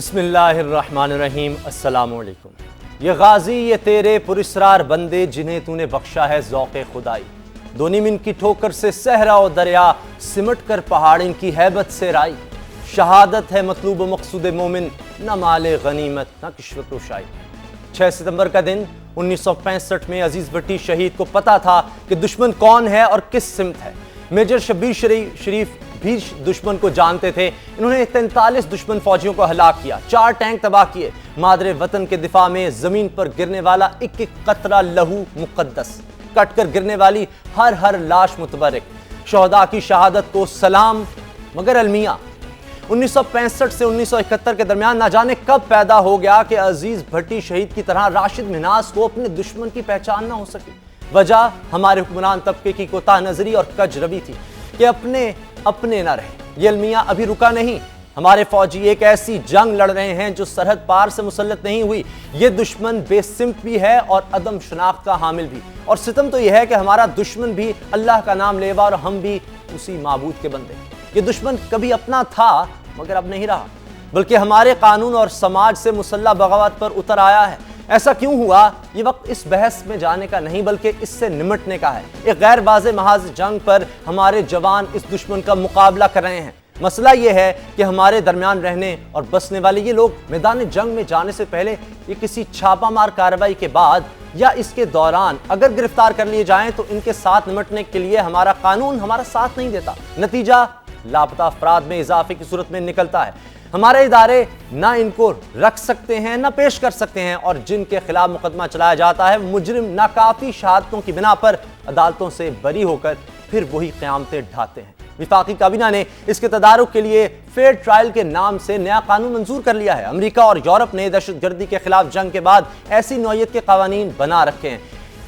बिस्मिल्लाहिर्रहमानिर्रहीम। अस्सलामुअलैकुम। ये गाजी ये तेरे पुरिसरार बंदे जिन्हें तूने बख्शा है ज़ौक़े खुदाई। दोनी मिन की ठोकर से सहरा और दरिया सिमट कर पहाड़ इनकी हैबत से राई। शहादत है मतलूब मकसूद मोमिन, न माले गनीमत न किश्वर कुशाई। 6 सितंबर का दिन 1965 में अजीज भट्टी शहीद को पता था कि दुश्मन कौन है और किस सिमत है। मेजर शब्बीर शरीफ भी दुश्मन को जानते थे। इन्होंने 43 दुश्मन फौजियों को हलाक किया, 4 टैंक तबाह किए। मादरे वतन के दिफा में जमीन पर गिरने वाला एक एक कतरा लहू मुकद्दस, कट कर गिरने वाली हर लाश मुतबरक। शहदा की शहादत को सलाम। मगर अलमिया 1965 से 1971 के दरमियान ना जाने कब पैदा हो गया कि अजीज भट्टी शहीद की तरह राशिद मिन्हास को अपने दुश्मन की पहचान ना हो सकी। वजह हमारे हुक्मरान तबके की कोताह नजरी और कजरवी थी कि अपने ना रहे। ये अलमिया अभी रुका नहीं। हमारे फौजी एक ऐसी जंग लड़ रहे हैं जो सरहद पार से मुसल्लत नहीं हुई। ये दुश्मन बेसिमत भी है और अदम शनाख्त का हामिल भी। और सितम तो यह है कि हमारा दुश्मन भी अल्लाह का नाम लेवा और हम भी उसी माबूद के बंदे। ये दुश्मन कभी अपना था मगर अब नहीं रहा, बल्कि हमारे कानून और समाज से मुसल्लह बगावत पर उतर आया है। ऐसा क्यों हुआ, ये वक्त इस बहस में जाने का नहीं बल्कि इससे निमटने का है। एक गैर वाज़े महाज जंग पर हमारे जवान इस दुश्मन का मुकाबला कर रहे हैं। मसला यह है कि हमारे दरमियान रहने और बसने वाले ये लोग मैदान जंग में जाने से पहले ये किसी छापामार कार्रवाई के बाद या इसके दौरान अगर गिरफ्तार कर लिए जाएं तो इनके साथ निमटने के लिए हमारा कानून हमारा साथ नहीं देता। नतीजा लापता अफराद में इजाफे की सूरत में निकलता है। हमारे इदारे ना इनको रख सकते हैं ना पेश कर सकते हैं, और जिनके खिलाफ मुकदमा चलाया जाता है मुजरिम नाकाफी शहादतों की बिना पर अदालतों से बरी होकर फिर वही क़यामतें ढाते हैं। विफाकी काबीना ने इसके तदारुक के लिए फेयर ट्रायल के नाम से नया कानून मंजूर कर लिया है। अमेरिका और यूरोप ने दहशतगर्दी के खिलाफ जंग के बाद ऐसी नौयत के कवानीन बना रखे हैं।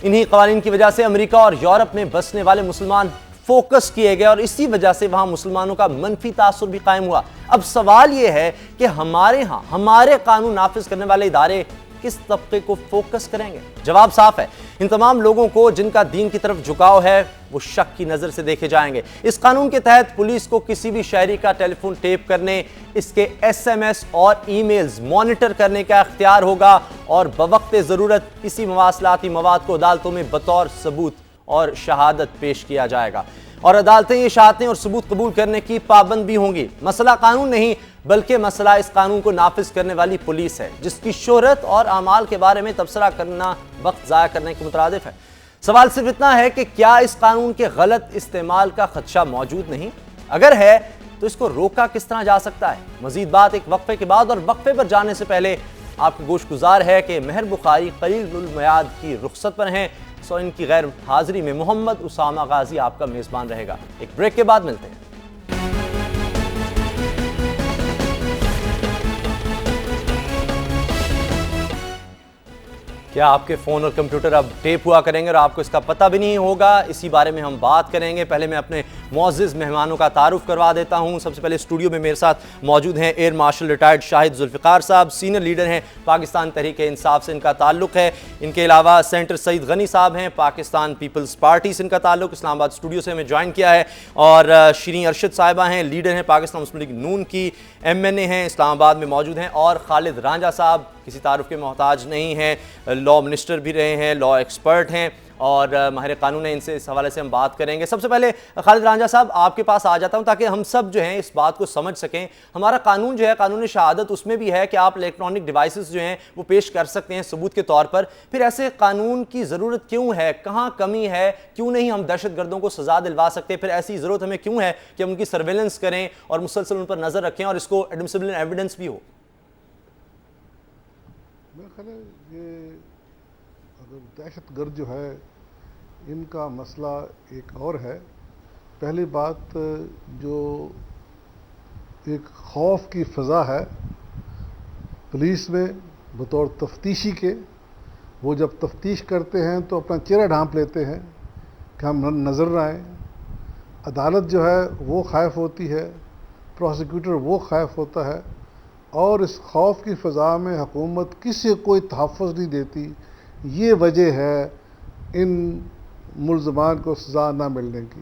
इन्हीं कवानीन की वजह से अमेरिका और यूरोप में बसने वाले मुसलमान फोकस किए गए और इसी वजह से वहां मुसलमानों का मनफी तासुर भी कायम हुआ। अब सवाल यह है कि हमारे यहां हमारे कानून नाफिज करने वाले इदारे किस तबके को फोकस करेंगे। जवाब साफ है, इन तमाम लोगों को जिनका दीन की तरफ झुकाव है वो शक की नजर से देखे जाएंगे। इस कानून के तहत पुलिस को किसी भी शहरी का टेलीफोन टेप करने, इसके SMS और ईमेल्स मॉनिटर करने का इख्तियार होगा और बवक्त जरूरत इसी मवासलाती मवाद को अदालतों में बतौर सबूत और शहादत पेश किया जाएगा और अदालतें ये शहादतें और सबूत कबूल करने की पाबंद भी होंगी। मसला कानून नहीं बल्कि मसला इस कानून को नाफिज करने वाली पुलिस है, जिसकी शोहरत और अमाल के बारे में तबसरा करना वक्त ज़ाया करने के मुतरादिफ है। सवाल सिर्फ इतना है कि क्या इस कानून के गलत इस्तेमाल का खदशा मौजूद नहीं? अगर है तो इसको रोका किस तरह जा सकता है? मजीद बात एक वक्फे के बाद, और वक्फे पर जाने से पहले आपकी गोशगुजार है कि महर बुखारी कलील मयाद की रुखसत पर हैं, सो इनकी गैर हाजिरी में मोहम्मद उसामा गाजी आपका मेज़बान रहेगा। एक ब्रेक के बाद मिलते हैं। क्या आपके फ़ोन और कंप्यूटर अब टेप हुआ करेंगे और आपको इसका पता भी नहीं होगा? इसी बारे में हम बात करेंगे। पहले मैं अपने मुअज़्ज़िज़ मेहमानों का तारुफ करवा देता हूं। सबसे पहले स्टूडियो में मेरे साथ मौजूद हैं air marshal retired Shahid Zulfiqar sahab, senior leader हैं पाकिस्तान तहरीक इंसाफ से इनका ताल्लुक़ है। इनके अलावा सेंटर सईद गनी साहब हैं, पाकिस्तान पीपल्स पार्टी से इनका ताल्लुक़, इस्लामाबाद स्टूडियो से हमें ज्वाइन किया है। और श्री अरशद साहिबा हैं, लीडर हैं पाकिस्तान मुस्लिम लीग नून की, MNA हैं, इस्लामाबाद में मौजूद हैं। और खालिद रांझा साहब किसी तारुफ के मोहताज नहीं हैं, लॉ मिनिस्टर भी रहे हैं, लॉ एक्सपर्ट हैं और माहिर कानून है। इनसे इस हवाले से हम बात करेंगे। सबसे पहले खालिद रांझा साहब आपके पास आ जाता हूं ताकि हम सब जो हैं इस बात को समझ सकें। हमारा कानून जो है कानून शहादत, उसमें भी है कि आप इलेक्ट्रॉनिक डिवाइसेस जो हैं वो पेश कर सकते हैं सबूत के तौर पर। फिर ऐसे कानून की ज़रूरत क्यों है? कहाँ कमी है? क्यों नहीं हम दहशतगर्दों को सज़ा दिलवा सकते? फिर ऐसी ज़रूरत हमें क्यों है कि हम उनकी सर्वेलेंस करें और मुसलसल उन पर नज़र रखें और इसको एडमिसिबल एविडेंस भी हो? मेरा ख्याल है ये अगर दहशतगर्द जो है इनका मसला एक और है। पहली बात, जो एक खौफ की फ़ज़ा है पुलिस में बतौर तफ्तीशी के, वो जब तफ्तीश करते हैं तो अपना चेहरा ढांप लेते हैं कि हम नज़र न आए। अदालत जो है वो खौफ होती है, प्रोसिक्यूटर वो खौफ होता है, और इस खौफ की फ़ज़ा में हुकूमत किसी को कोई तहफ़्फ़ुज़ नहीं देती। ये वजह है इन मुल्ज़मान को सज़ा ना मिलने की।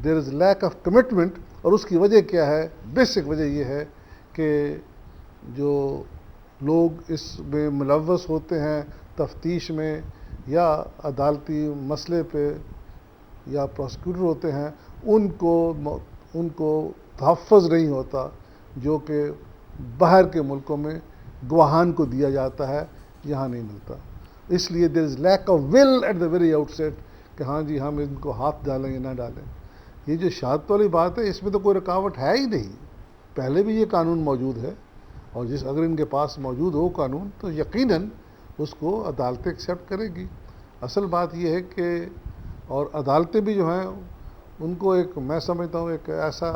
There is lack of commitment. और उसकी वजह क्या है? बेसिक वजह यह है कि जो लोग इसमें मुलव्वस होते हैं तफ्तीश में या अदालती मसले पे या प्रोसिक्यूटर होते हैं, उनको तहफ़्फ़ुज़ नहीं होता जो कि बाहर के मुल्कों में गवाहान को दिया जाता है, यहाँ नहीं मिलता। इसलिए there is lack of will at the very outset कि हाँ जी हम इनको हाथ डालें या ना डालें। ये जो शहादत वाली बात है, इसमें तो कोई रुकावट है ही नहीं, पहले भी ये कानून मौजूद है, और अगर इनके पास मौजूद हो कानून तो यकीनन उसको अदालतें एक्सेप्ट करेगी। असल बात यह है कि और अदालतें भी जो हैं उनको एक, मैं समझता हूँ एक ऐसा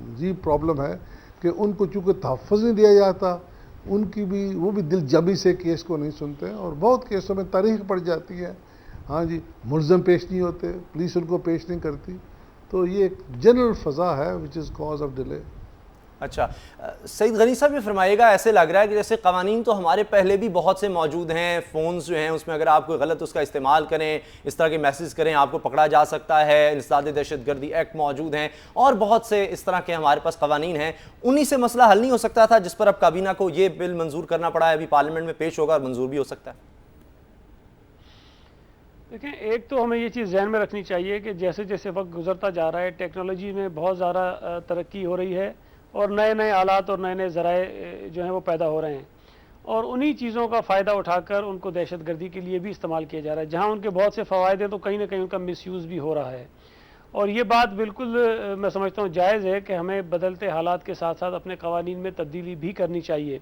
अजीब प्रॉब्लम है कि उनको चूँकि तहफ़्फ़ुज़ नहीं दिया जाता, वो भी दिल जबी से केस को नहीं सुनते हैं, और बहुत केसों में तारीख पड़ जाती है, हाँ जी मुल्ज़म पेश नहीं होते, पुलिस उनको पेश नहीं करती। तो ये एक जनरल फ़ज़ा है which is cause of delay. अच्छा, सईद गनी साहब ये फरमाइएगा, ऐसे लग रहा है कि जैसे कवानीन तो हमारे पहले भी बहुत से मौजूद हैं, फ़ोन्स जो हैं उसमें अगर आप कोई गलत उसका इस्तेमाल करें, इस तरह के मैसेज करें, आपको पकड़ा जा सकता है, इंसदाद दहशतगर्दी एक्ट मौजूद हैं और बहुत से इस तरह के हमारे पास कवानीन हैं। उन्हीं से मसला हल नहीं हो सकता था जिस पर अब काबीना को ये बिल मंजूर करना पड़ा है, अभी पार्लियामेंट में पेश होगा और मंजूर भी हो सकता है? देखें, एक तो हमें ये चीज़ जहन में रखनी चाहिए कि जैसे जैसे वक्त गुजरता जा रहा है, टेक्नोलॉजी में बहुत ज़्यादा तरक्की हो रही है और नए नए आलात और नए नए ज़राए जो हैं वो पैदा हो रहे हैं, और उन्हीं चीज़ों का फ़ायदा उठाकर उनको दहशतगर्दी के लिए भी इस्तेमाल किया जा रहा है। जहाँ उनके बहुत से फ़वायद हैं तो कहीं ना कहीं उनका मिसयूज़ भी हो रहा है, और ये बात बिल्कुल मैं समझता हूँ जायज़ है कि हमें बदलते हालात के साथ साथ अपने कवानीन में तब्दीली भी करनी चाहिए।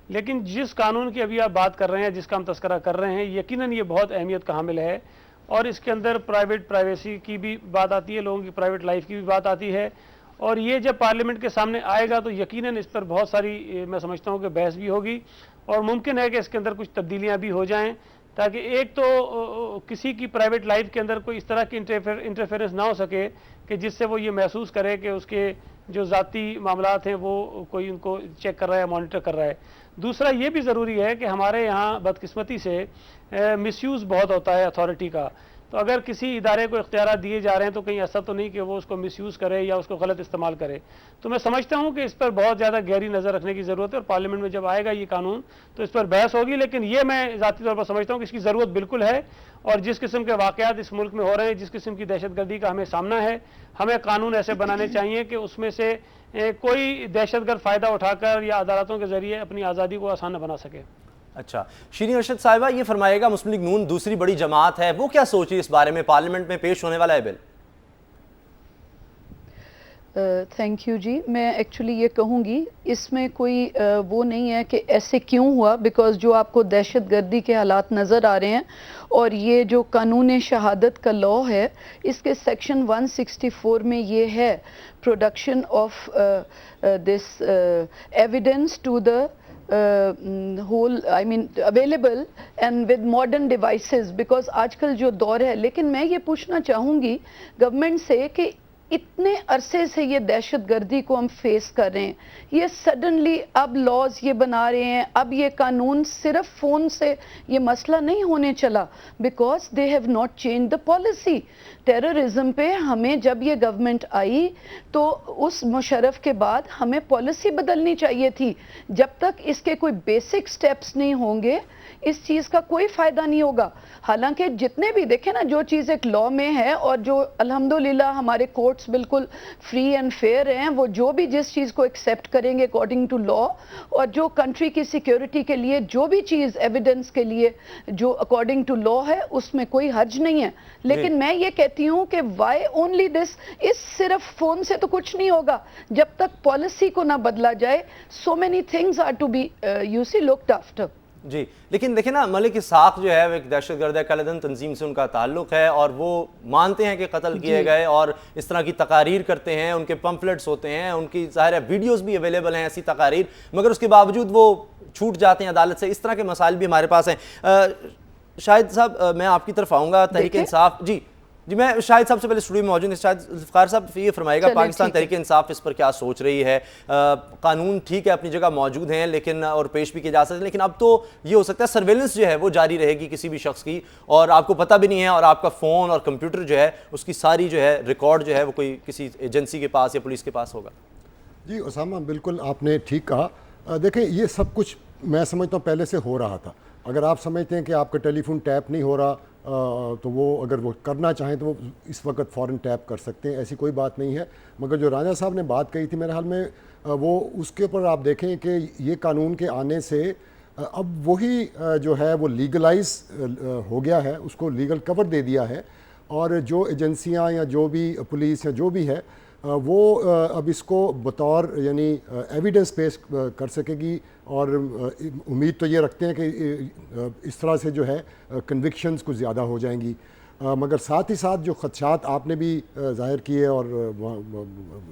लेकिन जिस कानून की अभी आप बात कर रहे हैं, जिसका हम तस्करा कर रहे हैं, यकीनन ये बहुत अहमियत का हामिल है, और इसके अंदर प्राइवेसी की भी बात आती है, लोगों की प्राइवेट लाइफ की भी बात आती है, और ये जब पार्लियामेंट के सामने आएगा तो यकीनन इस पर बहुत सारी मैं समझता हूँ कि बहस भी होगी, और मुमकिन है कि इसके अंदर कुछ तब्दीलियाँ भी हो जाएँ, ताकि एक तो किसी की प्राइवेट लाइफ के अंदर कोई इस तरह की इंटरफेरेंस ना हो सके कि जिससे वो ये महसूस करे कि उसके जो ज़ाती मामलात हैं वो कोई उनको चेक कर रहा है, मॉनिटर कर रहा है। दूसरा ये भी ज़रूरी है कि हमारे यहाँ बदकिस्मती से मिसयूज़ बहुत होता है अथॉरिटी का, तो अगर किसी इदारे को इख्तियार दिए जा रहे हैं तो कहीं ऐसा तो नहीं कि वो उसको मिसयूज़ करे या उसको गलत इस्तेमाल करे। तो मैं समझता हूँ कि इस पर बहुत ज़्यादा गहरी नज़र रखने की ज़रूरत है, और पार्लियामेंट में जब आएगा ये कानून तो इस पर बहस होगी, लेकिन ये मैं ज़ाती तौर पर समझता हूँ कि इसकी ज़रूरत बिल्कुल है, और जिस किस्म के वाक़यात इस मुल्क में हो रहे हैं, जिस किस्म की दहशतगर्दी का हमें सामना है, हमें कानून ऐसे बनाने चाहिए कि उसमें से कोई दहशतगर्द फ़ायदा उठाकर या अदालतों के ज़रिए अपनी आज़ादी को आसान बना सके। अच्छा, शीरीन अरशद साहिबा ये फरमाएगा, मुस्लिम लीग नून दूसरी बड़ी जमात है, वो क्या सोची इस बारे में? पार्लियामेंट में पेश होने वाला है बिल? थैंक यू जी। मैं एक्चुअली ये कहूँगी इसमें कोई वो नहीं है कि ऐसे क्यों हुआ, बिकॉज जो आपको दहशतगर्दी के हालात नज़र आ रहे हैं, और ये जो कानून शहादत का लॉ है, इसके सेक्शन 164 में ये है, production of this evidence to the whole I mean available and with modern devices, because आजकल जो दौर है। लेकिन मैं ये पूछना चाहूँगी गवर्नमेंट से कि इतने अरसे से ये दहशतगर्दी को हम फेस कर रहे हैं, ये सडनली अब लॉज ये बना रहे हैं, अब ये कानून सिर्फ फ़ोन से ये मसला नहीं होने चला, because they have not change the policy. Terrorism पे हमें जब ये गवर्नमेंट आई तो उस मुशर्रफ के बाद हमें पॉलिसी बदलनी चाहिए थी। जब तक इसके कोई बेसिक स्टेप्स नहीं होंगे इस चीज़ का कोई फ़ायदा नहीं होगा। हालांकि जितने भी देखें ना, जो चीज़ एक लॉ में है और जो अल्हम्दुलिल्लाह हमारे कोर्ट्स बिल्कुल फ्री एंड फेयर हैं, वो जो भी जिस चीज़ को एक्सेप्ट करेंगे अकॉर्डिंग टू लॉ, और जो कंट्री की सिक्योरिटी के लिए जो भी चीज़ एविडेंस के लिए जो अकॉर्डिंग टू लॉ है उसमें कोई हर्ज नहीं है। लेकिन मैं ये कहती हूँ कि वाई ओनली दिस, इस सिर्फ फ़ोन से तो कुछ नहीं होगा जब तक पॉलिसी को ना बदला जाए। So many things are to be you see looked after जी। लेकिन देखिए ना, मलिक इसहाक जो है वो एक दहशतगर्द कालेदन तंजीम से उनका ताल्लुक है, और वो मानते हैं कि कत्ल किए गए, और इस तरह की तकारीर करते हैं, उनके पम्फलेट्स होते हैं, उनकी ज़ाहिर है वीडियोज़ भी अवेलेबल हैं ऐसी तकारीर, मगर उसके बावजूद वो छूट जाते हैं अदालत से। इस तरह के मसाइल भी हमारे पास हैं। शाहिद साहब मैं आपकी तरफ आऊँगा, तहरीक इंसाफ जी मैं शाहिद साहब से पहले स्टूडियो में मौजूद हैं। शाहिद ज़ुल्फ़िकार साहब ये फरमाएगा, पाकिस्तान तहरीक इंसाफ इस पर क्या सोच रही है? कानून ठीक है अपनी जगह मौजूद हैं, लेकिन और पेश भी किए जा सकते हैं, लेकिन अब तो ये हो सकता है सर्वेलेंस जो है वो जारी रहेगी किसी भी शख्स की, और आपको पता भी नहीं है, और आपका फ़ोन और कंप्यूटर जो है उसकी सारी जो है रिकॉर्ड जो है वो कोई किसी एजेंसी के पास या पुलिस के पास होगा। जी उसामा, बिल्कुल आपने ठीक कहा। देखें, ये सब कुछ मैं समझता हूँ पहले से हो रहा था। अगर आप समझते हैं कि आपका टेलीफोन टैप नहीं हो रहा, तो वो अगर वो करना चाहें तो वो इस वक्त फ़ौरन टैप कर सकते हैं, ऐसी कोई बात नहीं है। मगर जो राजा साहब ने बात कही थी, मेरे हाल में वो उसके ऊपर आप देखें कि ये कानून के आने से अब वही जो है वो लीगलाइज हो गया है, उसको लीगल कवर दे दिया है। और जो एजेंसियां या जो भी पुलिस या जो भी है वो अब इसको बतौर यानी एविडेंस पेश कर सकेगी। और उम्मीद तो ये रखते हैं कि इस तरह से जो है कन्विक्शंस कुछ ज़्यादा हो जाएंगी। मगर साथ ही साथ जो खदशात आपने भी ज़ाहिर किए और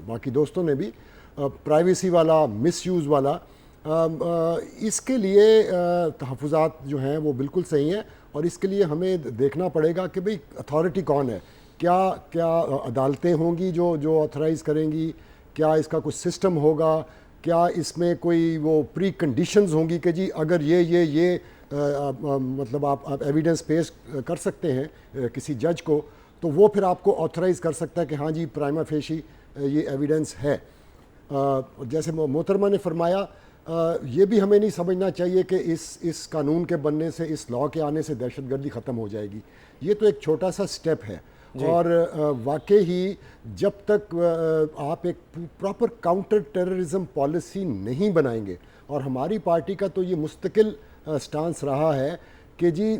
बाकी दोस्तों ने भी, प्राइवेसी वाला, मिसयूज़ वाला, इसके लिए तहफ़्फ़ुज़ात जो हैं वो बिल्कुल सही हैं। और इसके लिए हमें देखना पड़ेगा कि भाई अथॉरिटी कौन है, क्या अदालतें होंगी जो ऑथराइज़ करेंगी, क्या इसका कुछ सिस्टम होगा, क्या इसमें कोई वो प्री कंडीशंस होंगी कि जी अगर ये मतलब आप एविडेंस पेश कर सकते हैं किसी जज को, तो वो फिर आपको ऑथराइज़ कर सकता है कि हाँ जी प्राइमा फेशी ये एविडेंस है। जैसे मोहतरमा ने फरमाया, ये भी हमें नहीं समझना चाहिए कि इस कानून के बनने से, इस लॉ के आने से दहशतगर्दी ख़त्म हो जाएगी। ये तो एक छोटा सा स्टेप है। और वाकई ही जब तक आप एक प्रॉपर काउंटर टेररिज्म पॉलिसी नहीं बनाएंगे, और हमारी पार्टी का तो ये मुस्तकिल स्टांस रहा है कि जी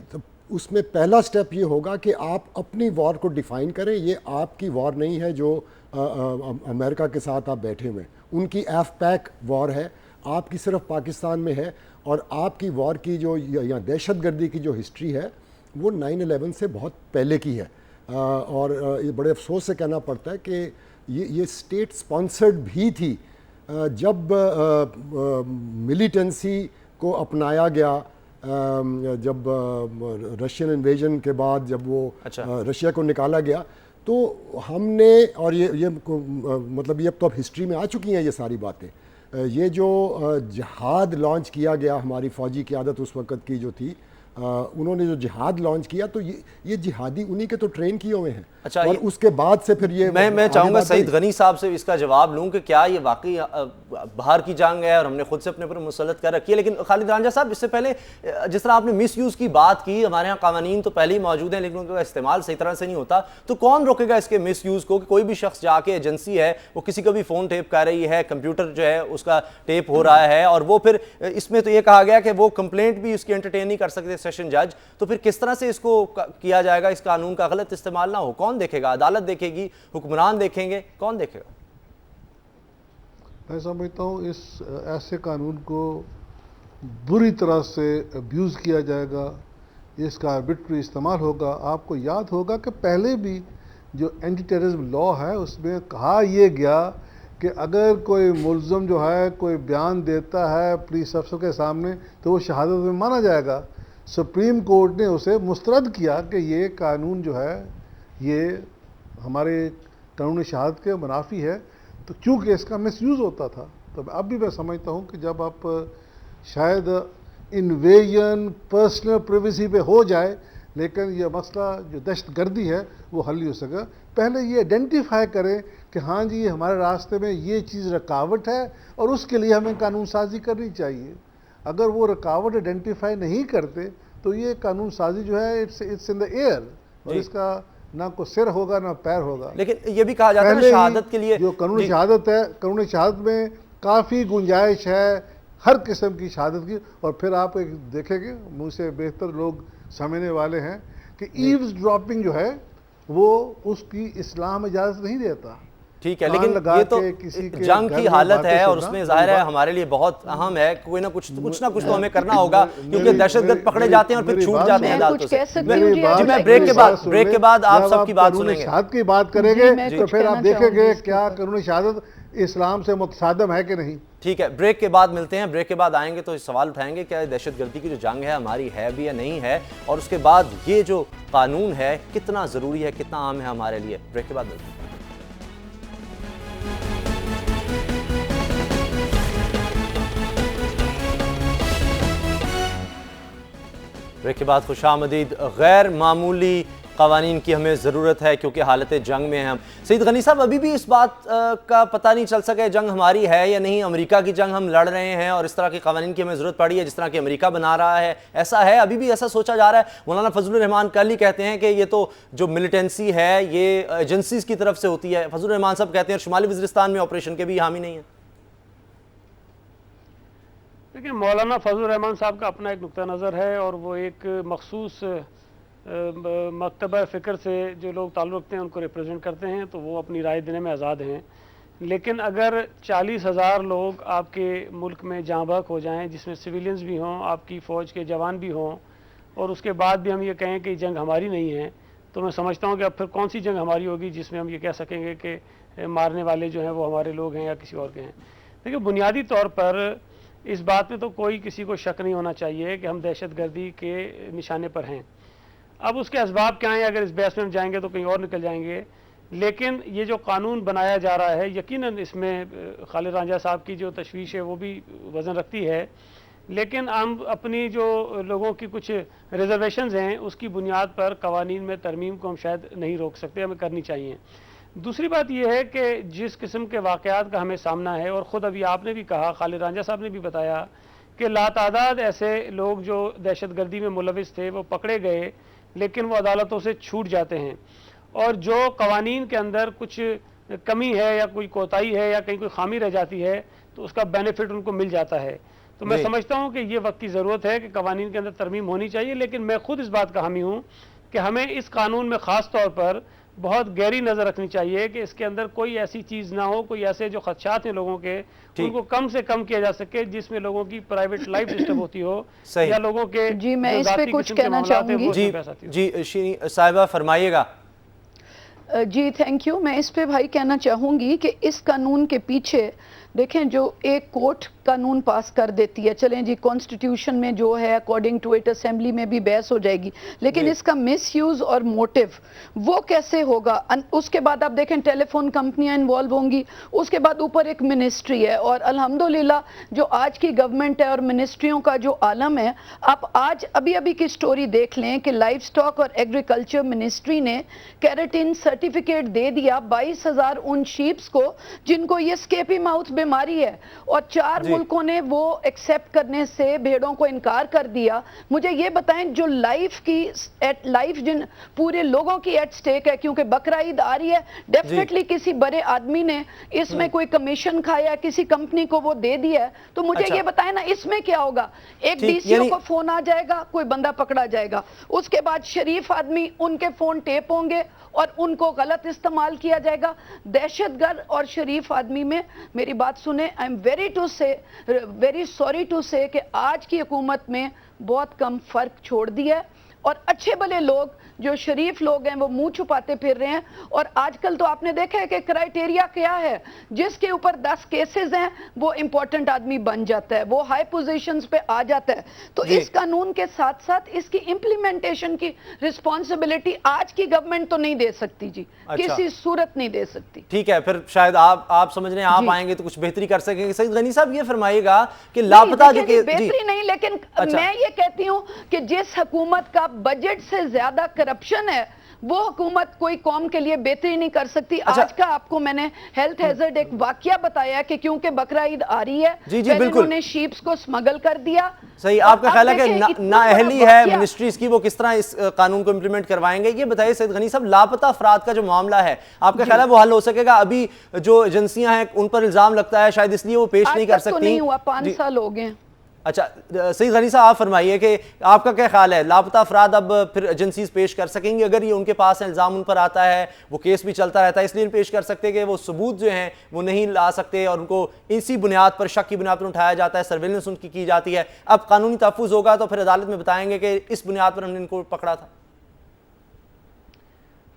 उसमें पहला स्टेप ये होगा कि आप अपनी वॉर को डिफ़ाइन करें। ये आपकी वॉर नहीं है जो अमेरिका के साथ आप बैठे हुए, उनकी एफ-पैक वॉर है, आपकी सिर्फ पाकिस्तान में है। और आपकी वॉर की जो या दहशतगर्दी की जो हिस्ट्री है वो 9/11 से बहुत पहले की है। और ये बड़े अफसोस से कहना पड़ता है कि ये स्टेट स्पॉन्सर्ड भी थी। जब मिलिटेंसी को अपनाया गया, जब रशियन इन्वेजन के बाद जब वो रशिया को निकाला गया, तो हमने, और ये मतलब ये तो अब हिस्ट्री में आ चुकी हैं ये सारी बातें, ये जो जिहाद लॉन्च किया गया, हमारी फ़ौजी क़यादत उस वक़्त की जो थी, उन्होंने जो जिहाद लॉन्च किया, तो ये जिहादी उन्हीं के तो ट्रेन किए हुए हैं। अच्छा, और उसके बाद से फिर ये मैं चाहूँगा सईद गनी साहब से इसका जवाब लूँ कि क्या ये वाकई बाहर की जंग है और हमने खुद से अपने पर मुसलत कर रखी है। लेकिन खालिद रांझा साहब, इससे पहले जिस तरह आपने मिस यूज़ की बात की, हमारे यहाँ कानून तो पहले ही मौजूद हैं लेकिन उनका इस्तेमाल सही तरह से नहीं होता, तो कौन रोकेगा इसके मिस यूज़ को कि कोई भी शख्स जाके, एजेंसी है वो किसी का भी फ़ोन टेप कर रही है, कंप्यूटर जो है उसका टेप हो रहा है, और वो फिर इसमें तो ये कहा गया कि वो कंप्लेंट भी उसकी एंटरटेन नहीं कर सकते सेशन जज, तो फिर किस तरह से इसको किया जाएगा, इस कानून का गलत इस्तेमाल ना हो? कौन देखेगा? अदालत देखेगी, हुक्मरान देखेंगे, कौन देखेगा? मैं समझता हूँ इस ऐसे कानून को बुरी तरह से अब्यूज़ किया जाएगा, इसका आर्बिट्री इस्तेमाल होगा। आपको याद होगा कि पहले भी जो एंटी टेररिज्म लॉ है उसमें कहा यह गया कि अगर कोई मुल्ज़म जो है कोई बयान देता है पुलिस अफसर के सामने तो वो शहादत में माना जाएगा। सुप्रीम कोर्ट ने उसे मुस्तरद किया कि ये कानून जो है ये हमारे कानून शहादत के मुनाफी है, तो चूँकि इसका मिसयूज़ होता था। तो अब भी मैं समझता हूँ कि जब आप शायद इन्वेजन पर्सनल प्राइवेसी पे हो जाए, लेकिन यह मसला जो दहशतगर्दी है वो हल नहीं हो सका। पहले ये आइडेंटिफाई करें कि हाँ जी हमारे रास्ते में ये चीज़ रुकावट है और उसके लिए हमें कानून साजी करनी चाहिए। अगर वो रुकावट आइडेंटिफाई नहीं करते तो ये कानून साजी जो है इट्स इन द एयर, और इसका ना कोई सिर होगा ना पैर होगा। लेकिन ये भी कहा जाता है शहादत के लिए जो कानून शहादत है, कानून शहादत में काफ़ी गुंजाइश है हर किस्म की शहादत की। और फिर आप एक देखेंगे, मुझ से बेहतर लोग समझने वाले हैं कि ईव्स ड्रॉपिंग जो है वो उसकी इस्लाम इजाज़त नहीं देता। ठीक है, लेकिन ये तो जंग की हालत है और उसमें जाहिर है हमारे लिए बहुत अहम है, कोई ना कुछ तो हमें करना होगा, क्योंकि दहशतगर्द पकड़े जाते हैं और फिर छूट जाते हैं अदालतों से। मैं ब्रेक के बाद आप सबकी बात सुनेंगे, शहादत की बात करेंगे, तो फिर आप देखेंगे क्या कानून शहादत इस्लाम से मुतसादम है कि नहीं। ठीक है, ब्रेक के बाद मिलते हैं। ब्रेक के बाद आएंगे तो सवाल उठाएंगे क्या दहशतगर्दी की जो जंग है हमारी है भी या नहीं है, और उसके बाद ये जो कानून है कितना ज़रूरी है, कितना आम है हमारे लिए। ब्रेक के बाद मिलते हैं। ब्रेक के बाद खुशामदीद। गैर मामूली कवानीन की हमें ज़रूरत है क्योंकि हालत जंग में हैं हम। सईद गनी साहब, अभी भी इस बात का पता नहीं चल सका जंग हमारी है या नहीं, अमेरिका की जंग हम लड़ रहे हैं और इस तरह के कवानीन की हमें ज़रूरत पड़ी है जिस तरह की अमेरिका बना रहा है, ऐसा है? अभी भी ऐसा सोचा जा रहा है? मौलाना फजलुर रहमान कल ही कहते हैं कि ये तो जो मिलिटेंसी है ये एजेंसीज की तरफ से होती है। फजलुर रहमान साहब कहते हैं शुमाली वज़ीरिस्तान में ऑपरेशन के भी हामी नहीं है। देखिए, मौलाना फजलुर रहमान साहब का अपना एक नुक्ता नज़र है और वो एक मखसूस मकतबा फ़िक्र से जो लोग ताल्लुक़ रखते हैं उनको रिप्रेजेंट करते हैं, तो वो अपनी राय देने में आज़ाद हैं। लेकिन अगर 40,000 लोग आपके मुल्क में जाँ बहक हो जाएं, जिसमें सिविलियंस भी हों, आपकी फ़ौज के जवान भी हों, और उसके बाद भी हम ये कहें कि जंग हमारी नहीं है, तो मैं समझता हूँ कि अब फिर कौन सी जंग हमारी होगी जिसमें हम ये कह सकेंगे कि मारने वाले जो हैं वो हमारे लोग हैं या किसी और के हैं। देखिए, बुनियादी तौर पर इस बात में तो कोई किसी को शक नहीं होना चाहिए कि हम दहशतगर्दी के निशाने पर हैं। अब उसके असबाब क्या हैं, अगर इस बहस में हम जाएंगे तो कहीं और निकल जाएंगे। लेकिन ये जो कानून बनाया जा रहा है, यकीनन इसमें खालिद रांझा साहब की जो तशवीश है वो भी वज़न रखती है, लेकिन हम अपनी जो लोगों की कुछ रिजर्वेशंस हैं उसकी बुनियाद पर कवानीन में तरमीम को हम शायद नहीं रोक सकते, हमें करनी चाहिए। दूसरी बात यह है कि जिस किस्म के वाक़यात का हमें सामना है, और ख़ुद अभी आपने भी कहा, खालिद रांझा साहब ने भी बताया कि लातादाद ऐसे लोग जो दहशतगर्दी में मुलविस थे वो पकड़े गए, लेकिन वो अदालतों से छूट जाते हैं, और जो कवानीन के अंदर कुछ कमी है या कोई कोताही है या कहीं कोई खामी रह जाती है तो उसका बेनिफिट उनको मिल जाता है। तो मैं समझता हूँ कि ये वक्त की ज़रूरत है कि कवानीन के अंदर तरमीम होनी चाहिए, लेकिन मैं खुद इस बात का हामी हूँ कि हमें इस कानून में ख़ास तौर पर बहुत गहरी नज़र रखनी चाहिए कि इसके अंदर कोई ऐसी चीज़ ना हो, कोई ऐसे जो खदशात हैं लोगों के उनको कम से कम किया जा सके जिसमें लोगों की प्राइवेट लाइफ डिस्टर्ब होती हो या लोगों के जी, मैं इस पे कुछ कहना चाहूँगी। जी साहिबा फरमाइएगा। जी थैंक यू। मैं इस पे भाई कहना चाहूँगी कि इस कानून के पीछे देखें, जो एक कोर्ट कानून पास कर देती है, चलें जी कॉन्स्टिट्यूशन में जो है अकॉर्डिंग टू इट असेंबली में भी बहस हो जाएगी, लेकिन इसका मिसयूज और मोटिव वो कैसे होगा। उसके बाद आप देखें टेलीफोन कंपनियां इन्वॉल्व होंगी, उसके बाद ऊपर एक मिनिस्ट्री है, और अल्हम्दुलिल्लाह जो आज की गवर्नमेंट है और मिनिस्ट्रियों का जो आलम है, आप आज अभी अभी की स्टोरी देख लें कि लाइफ स्टॉक और एग्रीकल्चर मिनिस्ट्री ने कैरेटिन सर्टिफिकेट दे दिया 22,000 उन शीप्स को जिनको ये स्केपी माउथ बीमारी है, और 4 मुल्कों ने वो एक्सेप्ट करने से भेड़ों को इनकार कर दिया। मुझे ये बताएं, जो लाइफ जिन पूरे लोगों की एट स्टेक है, क्योंकि बकरा ईद आ रही है, डेफिनेटली किसी बड़े आदमी ने इसमें कोई कमीशन खाया, किसी कंपनी को वो दे दिया है, तो मुझे ये बताएं ना इसमें क्या होगा। एक डीसीओ को फोन आ जाएगा, कोई बंदा पकड़ा जाएगा, उसके बाद शरीफ आदमी उनके फोन टेप होंगे और उनको गलत इस्तेमाल किया जाएगा। दहशतगर्द और शरीफ आदमी में मेरी बात सुने, I am very sorry to say कि आज की हुकूमत में बहुत कम फर्क छोड़ दिया है, और अच्छे भले लोग जो शरीफ लोग हैं वो मुंह छुपाते फिर रहे हैं। और आजकल तो आपने देखा है कि क्राइटेरिया क्या है, जिसके ऊपर 10 केसेस हैं वो इंपॉर्टेंट आदमी बन जाता है, वो हाई पोजीशंस पे आ जाता है। तो इस कानून के साथ साथ इसकी इंप्लीमेंटेशन की रिस्पॉन्सिबिलिटी आज की गवर्नमेंट तो नहीं दे सकती जी, किसी सूरत नहीं दे सकती। ठीक है, फिर शायद आप समझ रहे हैं, आप आएंगे तो कुछ बेहतरी कर सकेंगे। सईद गनी साहब ये फरमाइएगा कि लापता जो बेहतरी नहीं, लेकिन मैं ये कहती हूँ कि जिस हुकूमत का बजट से ज्यादा करप्शन है वो हुकूमत कोई कौम के लिए बेहतरी नहीं कर सकती। आज का आपको मैंने हेल्थ हैजर्ड एक वाकया बताया कि क्योंकि बकरा ईद आ रही है, पहले उन्होंने शीप्स को स्मगल कर दिया। सही, आपका ख्याल है कि नाअहली है मिनिस्ट्रीज की, वो किस तरह इस कानून को इंप्लीमेंट करवाएंगे? ये बताइए सईद गनी साहब, लापता अफराद का जो मामला है आपका ख्याल है वो हल हो सकेगा? अभी जो एजेंसियां हैं उन पर इल्जाम लगता है शायद इसलिए वो पेश नहीं कर सकती। नहीं हुआ, 5 साल हो गए। अच्छा, सईद गनी साहब आप फरमाइए कि आपका क्या ख्याल है, लापता अफराद अब फिर एजेंसीज पेश कर सकेंगी? अगर ये उनके पास इल्ज़ाम उन पर आता है, वो केस भी चलता रहता है, इसलिए पेश कर सकते हैं कि वो सबूत जो हैं वो नहीं ला सकते और उनको इसी बुनियाद पर, शक की बुनियाद पर उठाया जाता है, सर्वेलेंस उनकी की जाती है। अब कानूनी तहफ़्फ़ुज़ होगा तो फिर अदालत में बताएंगे कि इस बुनियाद पर हमने इनको पकड़ा था।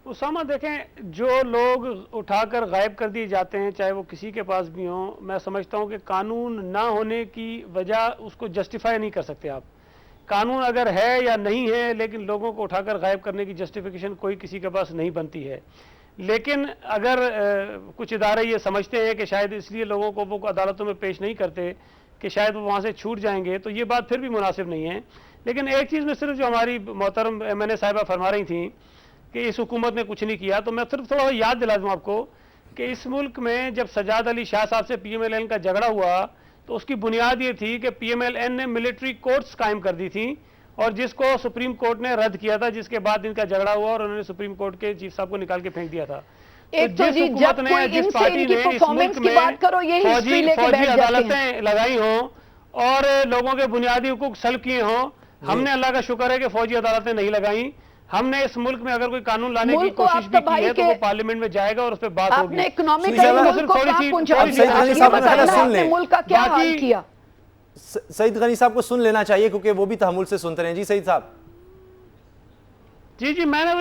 उसामा, देखें, जो लोग उठाकर गायब कर दिए जाते हैं, चाहे वो किसी के पास भी हों, मैं समझता हूँ कि कानून ना होने की वजह उसको जस्टिफाई नहीं कर सकते आप। कानून अगर है या नहीं है, लेकिन लोगों को उठाकर गायब करने की जस्टिफिकेशन कोई किसी के पास नहीं बनती है। लेकिन अगर कुछ इदारे ये समझते हैं कि शायद इसलिए लोगों को वो अदालतों में पेश नहीं करते कि शायद वो वहाँ से छूट जाएंगे, तो ये बात फिर भी मुनासिब नहीं है। लेकिन एक चीज़ में सिर्फ जो हमारी मोहतरम MNA साहिबा फरमा रही थी कि इस हुकूमत ने कुछ नहीं किया, तो मैं सिर्फ थोड़ा याद दिला दूं आपको कि इस मुल्क में जब सजाद अली शाह साहब से PMLN का झगड़ा हुआ तो उसकी बुनियाद ये थी कि PMLN ने मिलिट्री कोर्ट्स कायम कर दी थी और जिसको सुप्रीम कोर्ट ने रद्द किया था, जिसके बाद इनका झगड़ा हुआ और उन्होंने सुप्रीम कोर्ट के चीफ साहब को निकाल के फेंक दिया था। एक तो जी जब कोई इनसे इनकी परफॉर्मेंस की बात करो ये हिस्ट्री लेके बैठ जाते हैं। अदालतें लगाई हों और लोगों के बुनियादी हुकूक सल्ब किए हों, हमने अल्लाह का शुक्र है कि फौजी अदालतें नहीं लगाई। हमने इस मुल्क में अगर कोई कानून लाने की कोशिश भी की है तो वो पार्लियामेंट में जाएगा और उस पर बात होगी। आपने इकोनॉमिक मुल्क को कहां पहुंचाया, मुल्क का क्या हाल किया। सईद गनी साहब को सुन लेना चाहिए क्योंकि वो भी तहम्मुल से सुनते रहे। जी सईद साहब। जी मैंने वो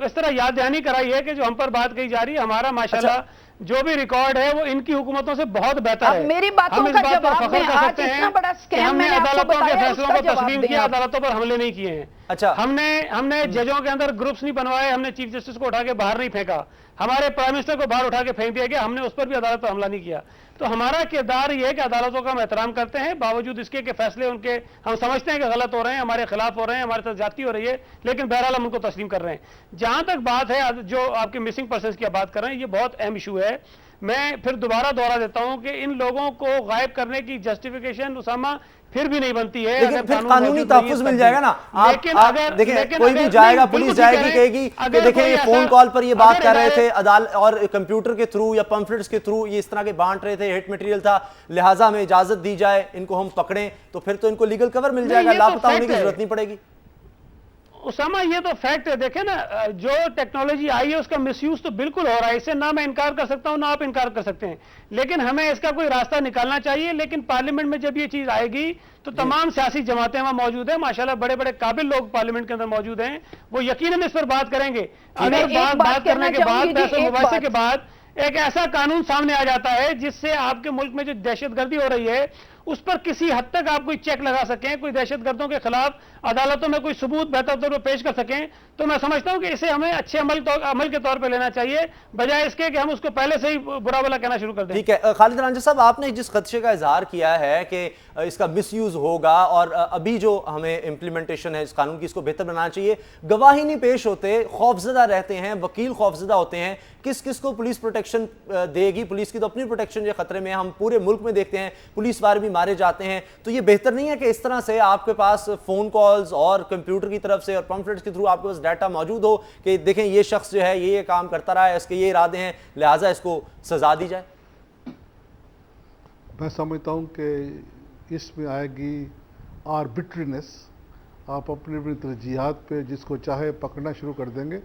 इस तरह याद दहानी कराई है कि जो हम पर बात कही जा रही है, हमारा माशाल्लाह जो भी रिकॉर्ड है वो इनकी हुकूमतों से बहुत बेहतर है। मेरी बातों का जवाब दें, आज इतना बड़ा स्कैम मैंने आपको बताया, फैसलों को तस्लीम किया, अदालतों पर हमले नहीं किए हैं। अच्छा, हमने जजों के अंदर ग्रुप्स नहीं बनवाए, हमने चीफ जस्टिस को उठा के बाहर नहीं फेंका, हमारे प्राइम मिनिस्टर को बाहर उठा के फेंक दिया गया, हमने उस पर भी अदालत पर हमला नहीं किया। तो हमारा किरदार ये है कि अदालतों का हम एहतराम करते हैं, बावजूद इसके कि फैसले उनके हम समझते हैं कि गलत हो रहे हैं, हमारे खिलाफ हो रहे हैं, हमारे साथ ज्यादती हो रही है, लेकिन बहरहाल हम उनको तस्लीम कर रहे हैं। जहां तक बात है जो आपके मिसिंग पर्सन्स की बात कर रहे हैं, ये बहुत अहम इशू है। मैं फिर दोबारा दोहरा देता हूं कि इन लोगों को गायब करने की जस्टिफिकेशन उसामा फिर भी नहीं बनती है। लेकिन फिर कानूनी तहफ़्फ़ुज़ मिल जाएगा ना। आप देखिए कोई भी जाएगा, पुलिस जाएगी, कहेगी कि देखिए ये फोन कॉल पर ये बात कर रहे थे अदालत और कंप्यूटर के थ्रू या पंफलेट्स के थ्रू ये इस तरह के बांट रहे थे, हिट मटेरियल था, लिहाजा हमें इजाजत दी जाए, इनको हम पकड़ें, तो फिर तो इनको लीगल कवर मिल जाएगा, लापता होने की जरूरत नहीं पड़ेगी। उसामा ये तो फैक्ट है। देखे ना, जो टेक्नोलॉजी आई है उसका मिसयूज तो बिल्कुल हो रहा है, इससे ना मैं इनकार कर सकता हूं ना आप इनकार कर सकते हैं, लेकिन हमें इसका कोई रास्ता निकालना चाहिए। लेकिन पार्लियामेंट में जब ये चीज आएगी तो तमाम सियासी जमातें वहां मौजूद हैं, माशाल्लाह बड़े बड़े काबिल लोग पार्लियामेंट के अंदर मौजूद हैं, वो यकीनन इस पर बात करेंगे। अगर बात करने के बाद, बहस मुबाहिसे के बाद एक ऐसा कानून सामने आ जाता है जिससे आपके मुल्क में जो दहशतगर्दी हो रही है उस पर किसी हद तक आप कोई चेक लगा सकें, कोई दहशतगर्दों के खिलाफ अदालतों में कोई सबूत बेहतर तौर पर पेश कर सकें, तो मैं समझता हूं कि इसे हमें अच्छे अमल के तौर पर लेना चाहिए, बजाय इसके कि हम उसको पहले से ही बुरा भला कहना शुरू कर दें। ठीक है, खालिद रांझा साहब, आपने जिस खदशे का इजहार किया है कि इसका मिसयूज होगा और अभी जो हमें इम्प्लीमेंटेशन है इस कानून की, इसको बेहतर बनाना चाहिए, गवाही नहीं पेश होते, खौफजदा रहते हैं, वकील खौफजदा होते हैं, किस किस को पुलिस प्रोटेक्शन देगी? पुलिस की तो अपनी प्रोटेक्शन जो खतरे में है, हम पूरे मुल्क में देखते हैं पुलिस वाले भी मारे जाते हैं। तो ये बेहतर नहीं है कि इस तरह से आपके पास फोन कॉल्स और कंप्यूटर की तरफ से और पम्फलेट्स के थ्रू आपके पास डाटा मौजूद हो कि देखें ये शख्स जो है ये काम करता रहा है, इसके ये इरादे हैं, लिहाजा इसको सजा दी जाए? मैं समझता हूँ कि इसमें आएगी आर्बिट्रीनेस, आप अपनी अपनी तरजीहात पे जिसको चाहे पकड़ना शुरू कर देंगे।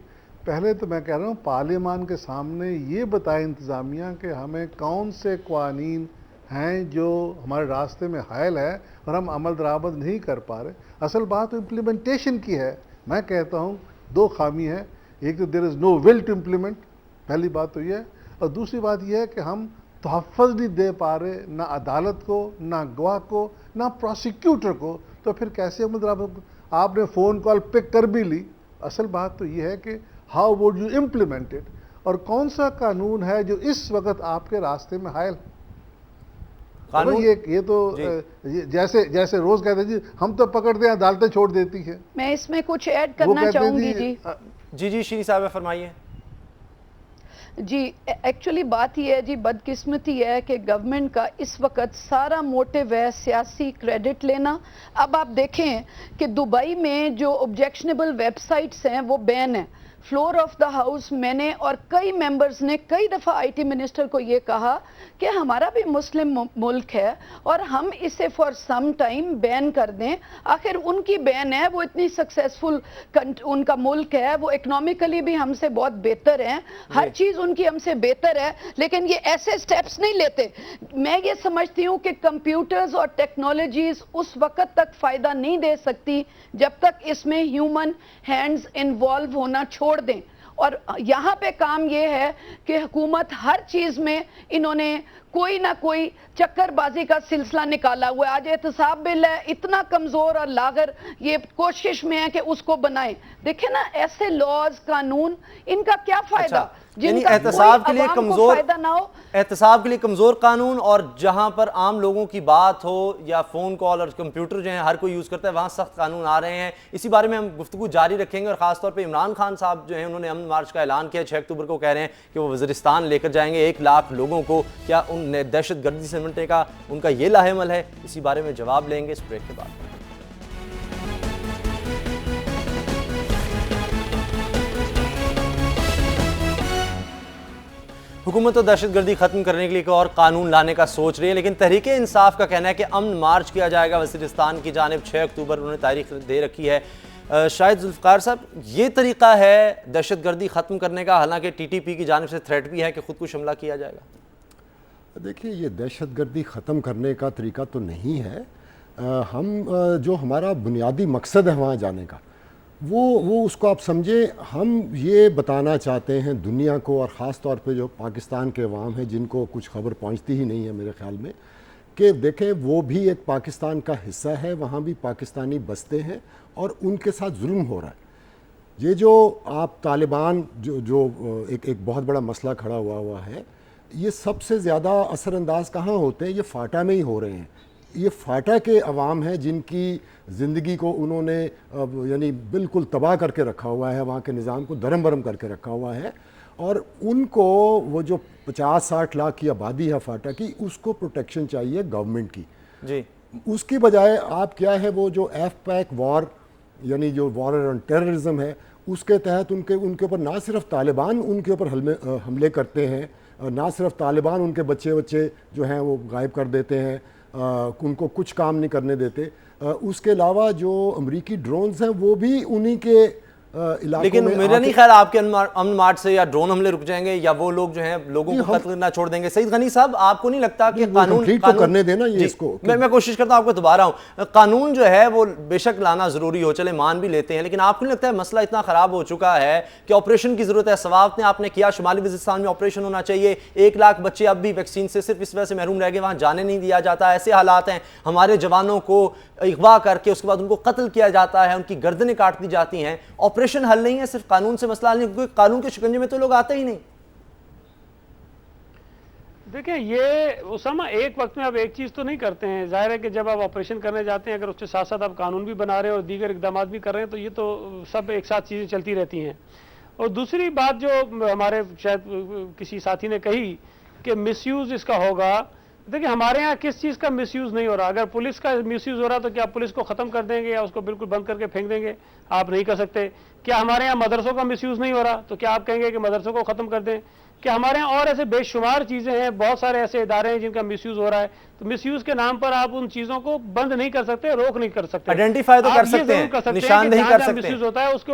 पहले तो मैं कह रहा हूँ पार्लियामान के सामने ये बताए इंतज़ामिया कि हमें कौन से कानून हैं जो हमारे रास्ते में हायल है और हम अमल दरामद नहीं कर पा रहे। असल बात तो इम्प्लीमेंटेशन की है। मैं कहता हूँ दो खामी है, एक तो there is no will to implement, पहली बात तो ये है, और दूसरी बात यह है कि हम तहफ़्फ़ुज़ नहीं दे पा रहे ना अदालत को, ना गवाह को, ना प्रोसिक्यूटर को, तो फिर कैसे अमल दरामद? आपने फ़ोन कॉल पिक कर भी ली, असल बात तो ये है कि how would you implement it, और कौन सा कानून है जो इस वक्त आपके रास्ते में हायल? कानून ये तो जैसे रोज कहते जी हम तो पकड़ते हैं अदालतें छोड़ देती है। मैं इसमें कुछ ऐड करना चाहूंगी जी शीरी साहब फरमाइए। जी एक्चुअली बात यह है जी, बदकिस्मती है कि गवर्नमेंट का इस वक्त सारा मोटिव है सियासी क्रेडिट लेना। अब आप देखें कि दुबई में जो ऑब्जेक्शनेबल वेबसाइट्स हैं वो बैन है। फ्लोर ऑफ द हाउस मैंने और कई मेंबर्स ने कई दफ़ा आईटी मिनिस्टर को ये कहा कि हमारा भी मुस्लिम मुल्क है और हम इसे फॉर सम टाइम बैन कर दें। आखिर उनकी बैन है, वो इतनी सक्सेसफुल उनका मुल्क है, वो इकोनॉमिकली भी हमसे बहुत बेहतर है, हर चीज़ उनकी हमसे बेहतर है, लेकिन ये ऐसे स्टेप्स नहीं लेते। मैं ये समझती हूँ कि कंप्यूटर्स और टेक्नोलॉजीज उस वक्त तक फ़ायदा नहीं दे सकती जब तक इसमें ह्यूमन हैंड्स इन्वॉल्व होना छोड़ दें। और यहाँ पे काम ये है कि हुकूमत हर चीज़ में इन्होंने कोई ना कोई चक्करबाजी का सिलसिला निकाला हुआ है। आज एहतसाब बिल है, इतना कमज़ोर और लागर, ये कोशिश में है कि उसको बनाएं। देखें ना ऐसे लॉज कानून, इनका क्या फ़ायदा? यानी जिनका एहतसाब के कोई लिए अवाम को कमजोर, फायदा ना हो। एहतसाब के लिए कमजोर कानून, और जहां पर आम लोगों की बात हो या फोन कॉल और कंप्यूटर जो है हर कोई यूज करता है, वहां सख्त कानून आ रहे हैं। इसी बारे में हम गुफ्तगू जारी रखेंगे। और खासतौर पर इमरान खान साहब जो है उन्होंने अमन मार्च का ऐलान किया 6 अक्टूबर को, कह रहे हैं कि वो वज़ीरिस्तान लेकर जाएंगे 1 लाख लोगों को। क्या उन दहशत गर्दी से निपटने का उनका ये लाहेमल है? इसी बारे में जवाब लेंगे इस ब्रेक के बाद। हुकूमत तो दहशतगर्दी खत्म करने के लिए एक और कानून लाने का सोच रही है, लेकिन तहरीक इंसाफ का कहना है कि अमन मार्च किया जाएगा वज़ीरिस्तान की जानिब। 6 अक्टूबर उन्होंने तारीख दे रखी है। शायद जुल्फ़िकार साहब, ये तरीका है दहशतगर्दी ख़त्म करने का? हालांकि TTP की जानिब से थ्रेट भी है कि खुदकुश हमला किया जाएगा। देखिए, ये दहशतगर्दी ख़त्म करने का तरीका तो नहीं है। हम जो हमारा बुनियादी मकसद है वहाँ जाने का, वो उसको आप समझें। हम ये बताना चाहते हैं दुनिया को, और ख़ास तौर पे जो पाकिस्तान के अवाम हैं जिनको कुछ खबर पहुंचती ही नहीं है मेरे ख़्याल में, कि देखें वो भी एक पाकिस्तान का हिस्सा है, वहाँ भी पाकिस्तानी बसते हैं और उनके साथ जुल्म हो रहा है। ये जो आप तालिबान जो एक बहुत बड़ा मसला खड़ा हुआ है, ये सबसे ज़्यादा असरअंदाज कहाँ होते हैं? ये फाटा में ही हो रहे हैं। ये फाटा के अवाम है जिनकी ज़िंदगी को उन्होंने यानी बिल्कुल तबाह करके रखा हुआ है, वहाँ के निज़ाम को दरम बरम करके रखा हुआ है। और उनको वो जो 50-60 लाख की आबादी है फाटा की, उसको प्रोटेक्शन चाहिए गवर्नमेंट की जी। उसकी बजाय आप क्या है, वो जो FPAC वॉर यानी जो वॉर ऑन टेररिज्म है, उसके तहत उनके ऊपर ना सिर्फ तालिबान उनके ऊपर हमले करते हैं, ना सिर्फ तालिबान उनके बच्चे जो हैं वो गायब कर देते हैं, उनको कुछ काम नहीं करने देते। उसके अलावा जो अमरीकी ड्रोन्स हैं वो भी उन्हीं के इलाकों लेकिन में मेरा नहीं ख्याल आपके अमन मार्च से या ड्रोन हमले रुक जाएंगे, या वो लोग जो हैं लोगों को कत्ल करना छोड़ देंगे। सईद गनी साहब, आपको नहीं लगता कि कानून तो करने देना ये इसको? मैं कोशिश करता हूं आपको दोबारा हूं, कानून जो है वो बेशक लाना जरूरी हो, चले मान भी लेते हैं, लेकिन आपको नहीं लगता है मसला इतना खराब हो चुका है कि ऑपरेशन की जरूरत है? सवाब ने आपने किया, शुमाली वज़ीरिस्तान में ऑपरेशन होना चाहिए। 1 लाख बच्चे अब भी वैक्सीन से सिर्फ इस वजह से महरूम रह गए, वहां जाने नहीं दिया जाता। ऐसे हालात हैं, हमारे जवानों को अगवा करके उसके बाद उनको कत्ल किया जाता है, उनकी गर्दनें काट दी जाती हैं। ऑपरेशन हल नहीं है, सिर्फ कानून से मसला नहीं, क्योंकि कानून के शिकंजे में तो लोग आते ही नहीं। देखिए, ये उसामा एक वक्त में आप एक चीज़ तो नहीं करते हैं। जाहिर है कि जब आप ऑपरेशन करने जाते हैं, अगर उसके साथ साथ आप कानून भी बना रहे हैं और दीगर इकदाम भी कर रहे हैं, तो ये तो सब एक साथ चीज़ें चलती रहती हैं। और दूसरी बात जो हमारे शायद किसी साथी ने कही कि मिसयूज़ इसका होगा, देखिए हमारे यहाँ किस चीज़ का मिसयूज़ नहीं हो रहा। अगर पुलिस का मिसयूज़ हो रहा तो क्या पुलिस को ख़त्म कर देंगे या उसको बिल्कुल बंद करके फेंक देंगे? आप नहीं कर सकते। क्या हमारे यहाँ मदरसों का मिसयूज़ नहीं हो रहा तो क्या आप कहेंगे कि मदरसों को ख़त्म कर दें? कि हमारे यहाँ और ऐसे बेशुमार चीज़ें हैं, बहुत सारे ऐसे इदारे हैं जिनका मिसयूज़ हो रहा है। तो मिसयूज़ के नाम पर आप उन चीज़ों को बंद नहीं कर सकते, रोक नहीं कर सकते। आइडेंटिफाई तो कर सकते हैं, निशानदेही कर सकते हैं। मिसयूज़ होता है उसके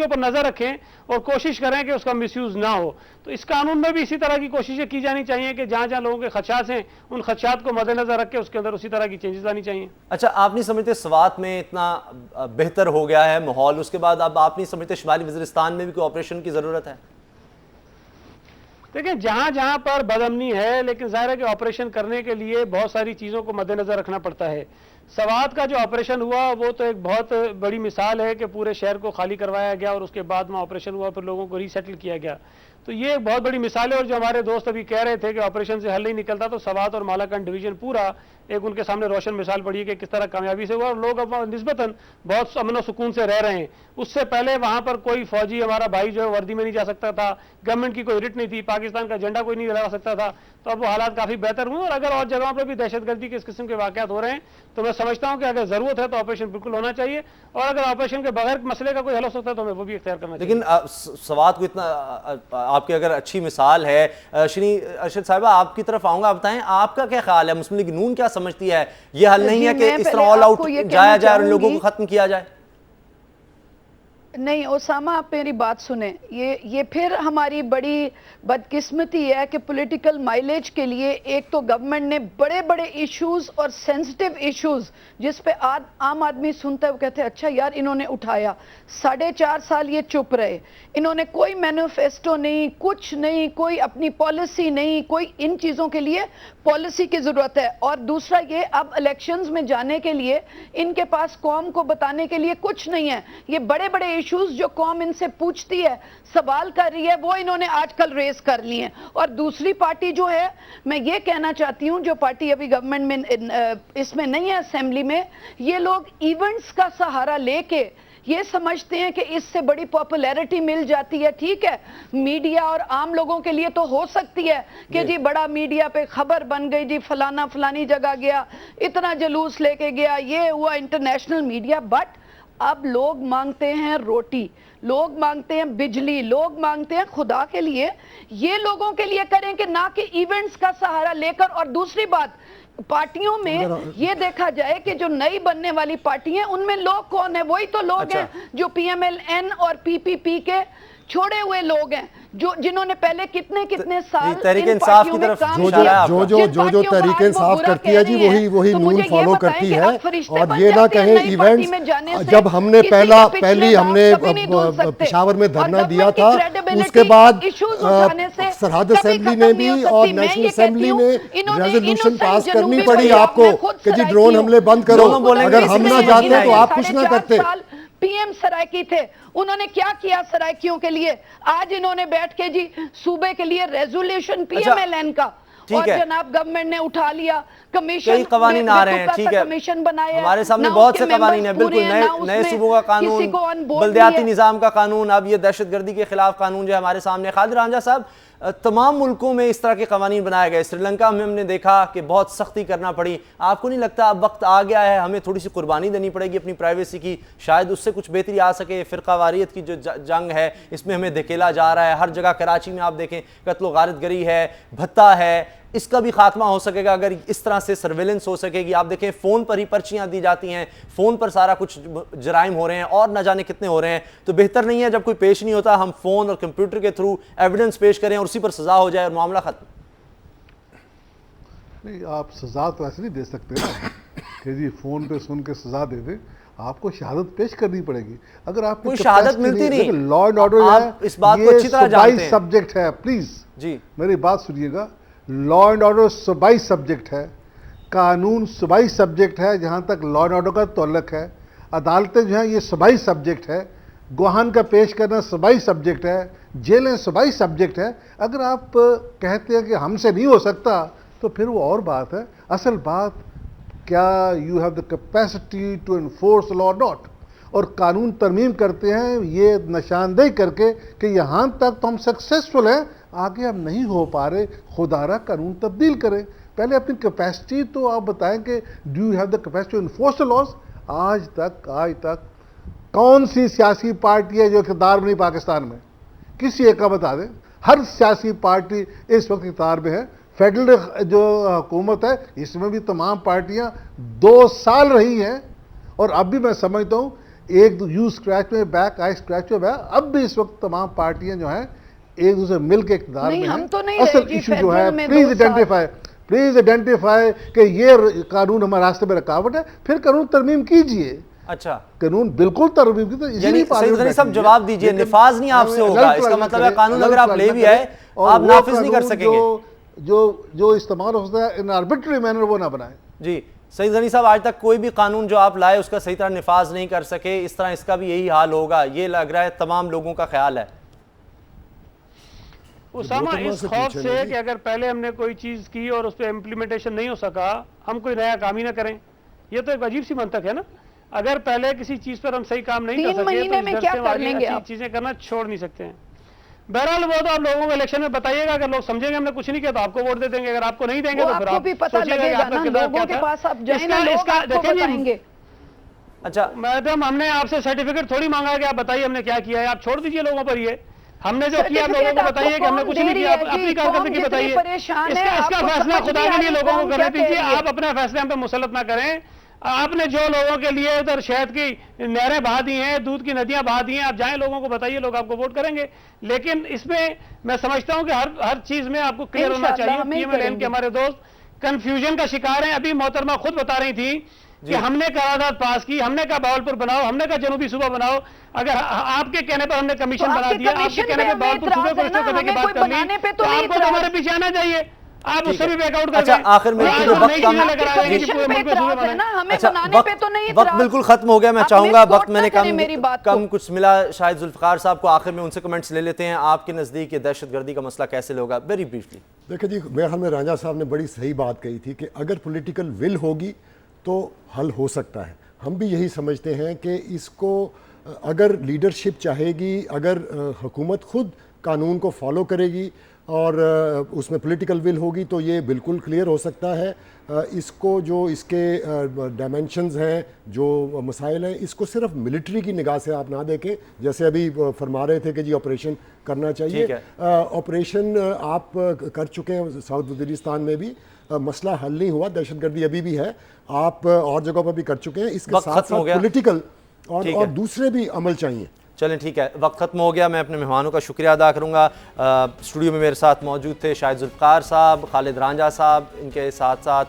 ऊपर नज़र रखें और कोशिश करें कि उसका मिसयूज़ ना हो। तो इस कानून में भी इसी तरह की कोशिशें की जानी चाहिए कि जहाँ जहाँ लोगों के खदशात हैं, उन खदशात को मद्देनजर रख के उसके अंदर उसी तरह की चेंजेस लानी चाहिए। अच्छा, आप नहीं समझते स्वात में इतना बेहतर हो गया है माहौल, उसके बाद अब आप नहीं समझते शुमाली वज़ीरिस्तान में भी कोई ऑपरेशन की ज़रूरत है? देखिए, जहाँ जहाँ पर बदअमनी है, लेकिन जाहिर है कि ऑपरेशन करने के लिए बहुत सारी चीज़ों को मद्देनज़र रखना पड़ता है। सवात का जो ऑपरेशन हुआ वो तो एक बहुत बड़ी मिसाल है कि पूरे शहर को खाली करवाया गया और उसके बाद में ऑपरेशन हुआ, फिर लोगों को रीसेटल किया गया। तो ये एक बहुत बड़ी मिसाल है। और जो हमारे दोस्त अभी कह रहे थे कि ऑपरेशन से हल नहीं निकलता, तो सवात और मालाकंड डिवीजन पूरा एक उनके सामने रोशन मिसाल पड़ी है कि किस तरह कामयाबी से हुआ और लोग अब निस्बतन बहुत अमन व सुकून से रह रहे हैं। उससे पहले वहाँ पर कोई फौजी हमारा भाई जो है वर्दी में नहीं जा सकता था, गवर्नमेंट की कोई रिट नहीं थी, पाकिस्तान का झंडा कोई नहीं लगा सकता था। तो अब वो हालात काफ़ी बेहतर हुए। और अगर और जगहों पर भी दहशतगर्दी के इस किस्म के वाक़यात हो रहे हैं तो मैं समझता हूँ कि अगर ज़रूरत है तो ऑपरेशन बिल्कुल होना चाहिए, और अगर ऑपरेशन के बगैर मसले का कोई हल हो सकता है तो हमें वो भी इख्तियार करना चाहिए। लेकिन सवात को इतना आपकी अगर अच्छी मिसाल है, श्री अरशद साहिबा आपकी तरफ आऊँगा, बताएं आपका क्या ख्याल है? मुस्लिम लीग नून क्या समझती है? ये हल नहीं है कि इस तरह ऑल आउट जाया जाए और लोगों को खत्म किया जाए? नहीं ओसामा, आप मेरी बात सुने। ये फिर हमारी बड़ी बदकिस्मती है कि पॉलिटिकल माइलेज के लिए एक तो गवर्नमेंट ने बड़े बड़े इश्यूज और सेंसिटिव इश्यूज जिस पे आम आदमी सुनता है वो कहते हैं अच्छा यार इन्होंने उठाया। 4.5 साल ये चुप रहे, इन्होंने कोई मैनिफेस्टो नहीं, कुछ नहीं, कोई अपनी पॉलिसी नहीं, कोई इन चीज़ों के लिए पॉलिसी की ज़रूरत है। और दूसरा ये अब इलेक्शंस में जाने के लिए इनके पास कौम को बताने के लिए कुछ नहीं है। ये बड़े बड़े इश्यूज जो कौम इनसे पूछती है, सवाल कर रही है, वो इन्होंने आजकल रेस कर लिए हैं। और दूसरी पार्टी जो है, मैं ये कहना चाहती हूँ, जो पार्टी अभी गवर्नमेंट में इसमें नहीं है, असेंबली में, ये लोग इवेंट्स का सहारा लेके ये समझते हैं कि इससे बड़ी पॉपुलैरिटी मिल जाती है। ठीक है, मीडिया और आम लोगों के लिए तो हो सकती है कि जी बड़ा मीडिया पे खबर बन गई, जी फलाना फलानी जगह गया, इतना जुलूस लेके गया, ये हुआ इंटरनेशनल मीडिया। बट अब लोग मांगते हैं रोटी, लोग मांगते हैं बिजली, लोग मांगते हैं खुदा के लिए ये लोगों के लिए करें कि ना कि इवेंट्स का सहारा लेकर। और दूसरी बात, पार्टियों में ये देखा जाए कि जो नई बनने वाली पार्टी है उनमें लोग कौन है? वही तो लोग हैं जो पीएमएलएन और पीपीपी के छोड़े हुए लोग हैं, जो जिन्होंने पहले कितने कितने साल तहरीक इंसाफ की तरफ जो तहरीक इंसाफ करती है जी वही नून फॉलो करती है। और ये ना कहें इवेंट्स, जब हमने पहली हमने पेशावर में धरना दिया था, उसके बाद सरहद असेंबली ने भी और नेशनल असेंबली ने रेजोल्यूशन पास करनी पड़ी आपको कि जी ड्रोन हमले बंद करो, अगर हम ना जाते तो आप कुछ ना करते। पीएम सरायकी थे, उन्होंने क्या किया सरायकियों के लिए? आज इन्होंने बैठ के जी सूबे के लिए रेजोल्यूशन पीएमएलएन का, और जनाब गवर्नमेंट ने उठा लिया, कमीशन, कई कवानीन आ रहे हैं, ठीक है, कमीशन बनाया, हमारे सामने बहुत से कवानीन है, बिल्कुल नए सूबों का कानून, बल्दियाती निजाम का कानून, अब ये दहशतगर्दी के खिलाफ कानून जो है हमारे सामने। खादिर रांझा साहब, तमाम मुल्कों में इस तरह के कवानीन बनाए गए, श्रीलंका में हमने देखा कि बहुत सख्ती करना पड़ी। आपको नहीं लगता अब वक्त आ गया है, हमें थोड़ी सी कुर्बानी देनी पड़ेगी अपनी प्राइवेसी की, शायद उससे कुछ बेहतरी आ सके? फ़िरका वारियत की जो जंग है इसमें हमें धकेला जा रहा है, हर जगह कराची में आप देखें कत्ल गारतगरी है, भत्ता है, इसका भी खात्मा हो सकेगा अगर इस तरह से सर्वेलेंस हो सकेगी। आप देखें फ़ोन पर ही पर्चियां दी जाती हैं, फ़ोन पर सारा कुछ जराइम हो रहे हैं और न जाने कितने हो रहे हैं। तो बेहतर नहीं है जब कोई पेश नहीं होता हम फ़ोन और कंप्यूटर के थ्रू एविडेंस पेश करें और उसी पर सज़ा हो जाए और मामला ख़त्म? नहीं, आप सज़ा तो ऐसे नहीं दे सकते ना कि जी फ़ोन पे सुन के सज़ा दे दें, आपको शहादत पेश करनी पड़ेगी। अगर आप कोई शहादत मिलती नहीं, लॉ एंड ऑर्डर है, इस बात को अच्छी तरह जानते हैं। सब्जेक्ट है, प्लीज़ जी मेरी बात सुनिएगा, लॉ एंड ऑर्डर सूबाई सब्जेक्ट है, कानून सूबाई सब्जेक्ट है, जहाँ तक लॉ एंड ऑर्डर का तल्लुक है। अदालतें जो हैं ये सूबाई सब्जेक्ट है, गुहान का पेश करना सूबाई सब्जेक्ट है, जेलें सूबाई सब्जेक्ट है। अगर आप कहते हैं कि हमसे नहीं हो सकता तो फिर वो और बात है। असल बात क्या you have the capacity to enforce law not, और कानून तरमीम करते हैं ये निशानदेही करके कि यहाँ तक तो हम सक्सेसफुल हैं, आगे हम नहीं हो पा रहे, खुदारा कानून तब्दील करें। पहले अपनी कैपेसिटी तो आप बताएं कि do you have the capacity to enforce the laws. आज तक कौन सी सियासी पार्टी है जो इक़्तिदार में नहीं पाकिस्तान में? किसी एक का बता दें। हर सियासी पार्टी इस वक्त इक़्तिदार में है। फेडरल जो हुकूमत है इसमें भी तमाम पार्टियां 2 साल रही हैं, और अब भी मैं समझता हूँ एक यू स्क्रैच में बैक, आई स्क्रैच में बैक, अब भी इस वक्त तमाम पार्टियां जो हैं एक दूसरे मिल के इक़्तिदार में हैं। तो असल इशू जो है, प्लीज आइडेंटिफाई कि ये कानून हमारे रास्ते में रुकावट है, फिर कानून तरमीम कीजिए। अच्छा, कानून बिल्कुल तरमीम की, तो इसीलिए सब जवाब दीजिए, निफाज नहीं आपसे होगा, इसका मतलब है कानून अगर आप ले भी आए आप नाफिज नहीं कर सकेंगे। जो इस्तेमाल होता है इन आर्बिट्री मैनर वो ना बनाए। जी सईद गनी साहब, आज तक कोई भी कानून जो आप लाए उसका सही तरह निफाज नहीं कर सके, इस तरह इसका भी यही हाल होगा, ये लग रहा है तमाम लोगों का ख्याल है। उसामा, इस खौफ से कि अगर पहले हमने कोई चीज की और उस पर इम्प्लीमेंटेशन नहीं हो सका, हम कोई नया काम ही ना करें, ये तो एक अजीब सी मंतक है ना। अगर पहले किसी चीज पर हम सही काम नहीं कर सके तो इस घर से आगे अच्छी चीजें करना छोड़ नहीं सकते हैं। बहरहाल वो तो आप लोगों को इलेक्शन में बताइएगा, अगर लोग समझेंगे हमने कुछ नहीं किया तो आपको वोट दे देंगे, अगर आपको नहीं देंगे तो फिर आप सोचिएगा। अच्छा मैडम, हमने आपसे सर्टिफिकेट थोड़ी मांगा है कि आप बताइए हमने क्या किया है, आप छोड़ दीजिए लोगों पर। ये हमने जो किया लोगों को बताइए कि हमने कुछ नहीं किया, आप अपनी कारकर्दगी बताइए। इसका फैसला खुदा के लिए लोगों को करने दीजिए, आप अपना फैसले हम पे मुसल्लत ना करें। आपने जो लोगों के लिए उधर शहद की नहरें बहा दी हैं, दूध की नदियां बहा दी हैं, आप जाएं लोगों को बताइए, लोग आपको वोट करेंगे। लेकिन इसमें मैं समझता हूं कि हर चीज में आपको क्लियर होना चाहिए। पीएमएलएन के हमारे दोस्त कंफ्यूजन का शिकार हैं। अभी मोहतरमा खुद बता रही थी कि हमने करारदाद पास की, हमने कहा बावलपुर बनाओ, हमने कहा जनूबी सूबा बनाओ। अगर आपके कहने पर हमने कमीशन बना दिया, आपके कहने पर बावलपुर सूबे को करने की बात कर ली, तो आपको तो हमारे पीछे आना चाहिए। आप उससे भी बैकआउट कर अच्छा, गए। आखिर में और क्योंकि आप वक्त नई कम चीजें लेकर आए कि जी, पूरे पे मुल्क में सूबे इतराज है बनाए। ना, हमें अच्छा, बनाने पे तो नहीं वक्त इतराज। बिल्कुल खत्म हो गया। मैं आप चाहूंगा, misquote वक्त मैंने ना करें मेरी बात को। कम कुछ मिला शायद जुल्फिकार साहब को, आखिर में उनसे कमेंट्स ले लेते हैं। आपके नज़दीक ये दहशतगर्दी का मसला कैसे होगा, वेरी ब्रीफली? देखिए जी, मेरे ख्याल में राजा साहब ने बड़ी सही बात कही थी कि अगर पॉलिटिकल विल होगी तो हल हो सकता है। हम भी यही समझते हैं कि इसको अगर लीडरशिप चाहेगी, अगर हुकूमत खुद कानून को फॉलो करेगी और उसमें पॉलिटिकल विल होगी तो ये बिल्कुल क्लियर हो सकता है। इसको जो इसके डायमेंशंस हैं, जो मसाइल हैं, इसको सिर्फ मिलिट्री की निगाह से आप ना देखें, जैसे अभी फरमा रहे थे कि जी ऑपरेशन करना चाहिए। ऑपरेशन आप कर चुके हैं साउथ वजीरिस्तान में भी, मसला हल नहीं हुआ, दहशतगर्दी अभी भी है, आप और जगहों पर भी कर चुके हैं। इसके साथ साथ पॉलिटिकल और दूसरे भी अमल चाहिए। चलें ठीक है, वक्त खत्म हो गया। मैं अपने मेहमानों का शुक्रिया अदा करूंगा। स्टूडियो में मेरे साथ मौजूद थे शाहिद जुल्फिकार साहब, खालिद रांझा साहब, इनके साथ साथ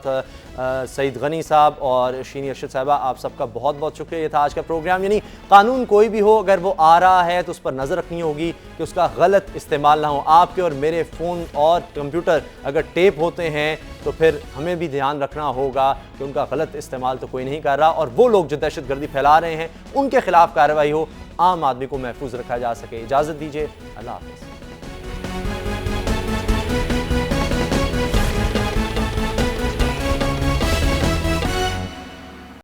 सईद गनी साहब और शीनी अरशद साहबा। आप सबका बहुत बहुत शुक्रिया। ये था आज का प्रोग्राम। यानी कानून कोई भी हो, अगर वो आ रहा है तो उस पर नज़र रखनी होगी कि उसका गलत इस्तेमाल ना हो। आपके और मेरे फ़ोन और कंप्यूटर अगर टेप होते हैं तो फिर हमें भी ध्यान रखना होगा कि उनका गलत इस्तेमाल तो कोई नहीं कर रहा, और वो लोग जो दहशतगर्दी फैला रहे हैं उनके खिलाफ कार्रवाई हो, आम आदमी को महफूज रखा जा सके। इजाज़त दीजिए, अल्लाह हाफ़िज़।